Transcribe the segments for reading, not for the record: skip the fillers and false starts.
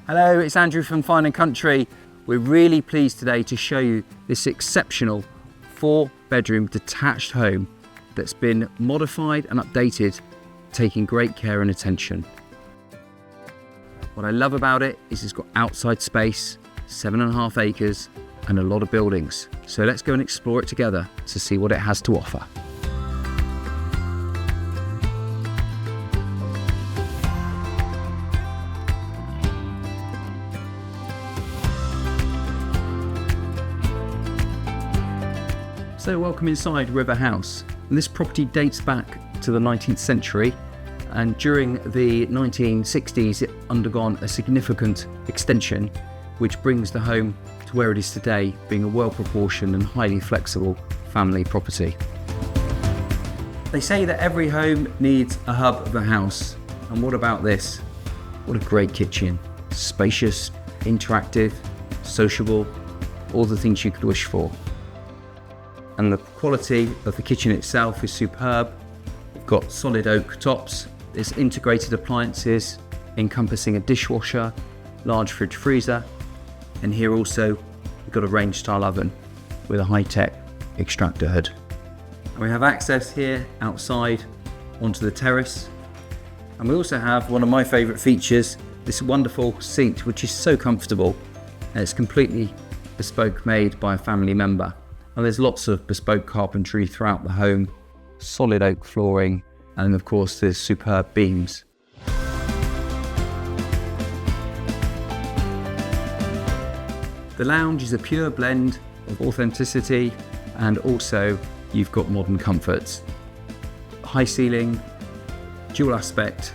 Hello, it's Andrew from Fine & Country. We're really pleased today to show you this exceptional 4-bedroom detached home that's been modified and updated, taking great care and attention. What I love about it is it's got outside space, 7.5 acres, and a lot of buildings. So let's go and explore it together to see what it has to offer. So welcome inside River House. And this property dates back to the 19th century, and during the 1960s it undergone a significant extension which brings the home to where it is today, being a well-proportioned and highly flexible family property. They say that every home needs a hub of a house, and what about this? What a great kitchen. Spacious, interactive, sociable, all the things you could wish for. And the quality of the kitchen itself is superb. We've got solid oak tops. There's integrated appliances encompassing a dishwasher, large fridge freezer, and here also we've got a range style oven with a high-tech extractor hood. And we have access here outside onto the terrace, and we also have one of my favourite features, this wonderful seat which is so comfortable, and it's completely bespoke made by a family member. And there's lots of bespoke carpentry throughout the home, solid oak flooring, and of course there's superb beams. The lounge is a pure blend of authenticity, and also you've got modern comforts. High ceiling, dual aspect,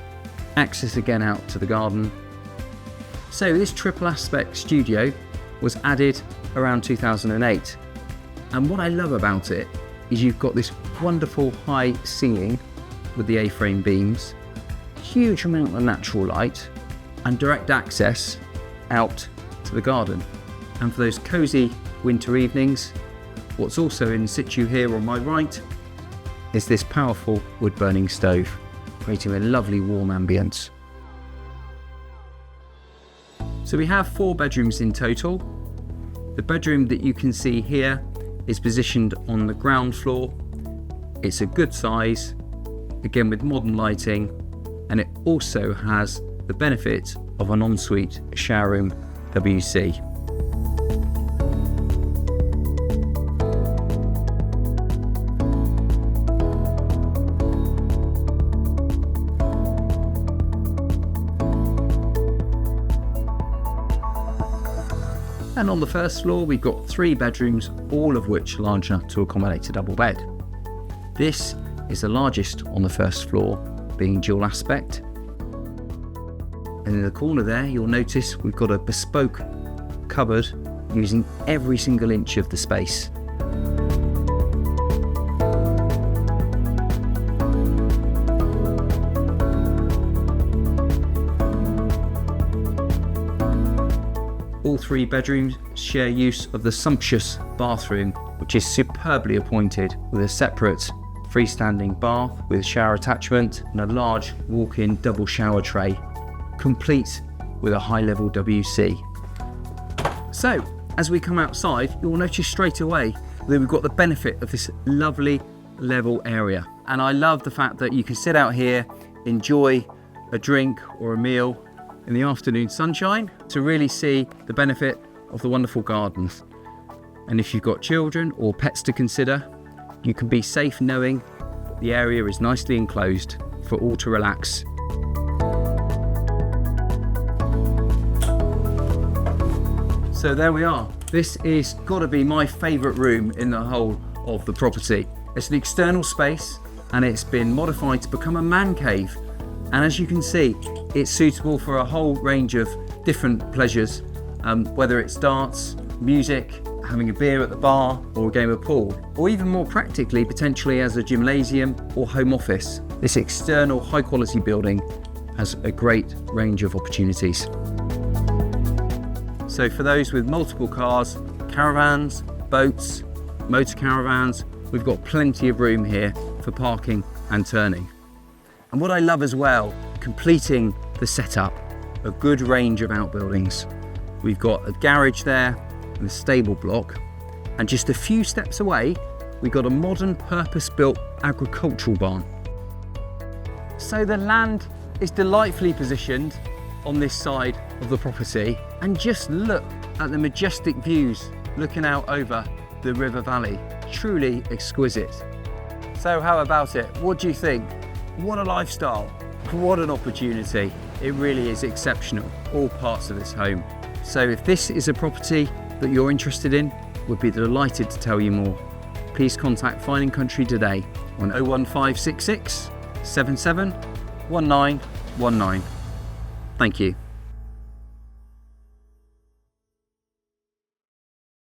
access again out to the garden. So this triple aspect studio was added around 2008. And what I love about it is you've got this wonderful high ceiling with the A-frame beams, huge amount of natural light, and direct access out to the garden. And for those cosy winter evenings, what's also in situ here on my right is this powerful wood-burning stove, creating a lovely warm ambience. So we have 4 bedrooms in total. The bedroom that you can see here is positioned on the ground floor. It's a good size, again with modern lighting, and it also has the benefit of an ensuite shower room WC. And on the first floor, we've got 3 bedrooms, all of which large enough to accommodate a double bed. This is the largest on the first floor, being dual aspect. And in the corner there, you'll notice we've got a bespoke cupboard using every single inch of the space. All 3 bedrooms share use of the sumptuous bathroom, which is superbly appointed with a separate freestanding bath with shower attachment and a large walk-in double shower tray, complete with a high-level WC. So, as we come outside, you'll notice straight away that we've got the benefit of this lovely level area. And I love the fact that you can sit out here, enjoy a drink or a meal in the afternoon sunshine to really see the benefit of the wonderful gardens. And if you've got children or pets to consider, you can be safe knowing the area is nicely enclosed for all to relax. So there we are. This is got to be my favourite room in the whole of the property. It's an external space and it's been modified to become a man cave. And as you can see, it's suitable for a whole range of different pleasures, whether it's darts, music, having a beer at the bar, or a game of pool, or even more practically, potentially as a gymnasium or home office. This external high quality building has a great range of opportunities. So for those with multiple cars, caravans, boats, motor caravans, we've got plenty of room here for parking and turning. And what I love as well, completing the setup a good range of outbuildings. We've got a garage there and a stable block, and just a few steps away we've got a modern purpose-built agricultural barn. So the land is delightfully positioned on this side of the property, and just look at the majestic views looking out over the river valley. Truly exquisite. So how about it? What do you think? What a lifestyle, what an opportunity. It really is exceptional, all parts of this home. So if this is a property that you're interested in, we'd be delighted to tell you more. Please contact Fine & Country today on 01566 77 1919. Thank you.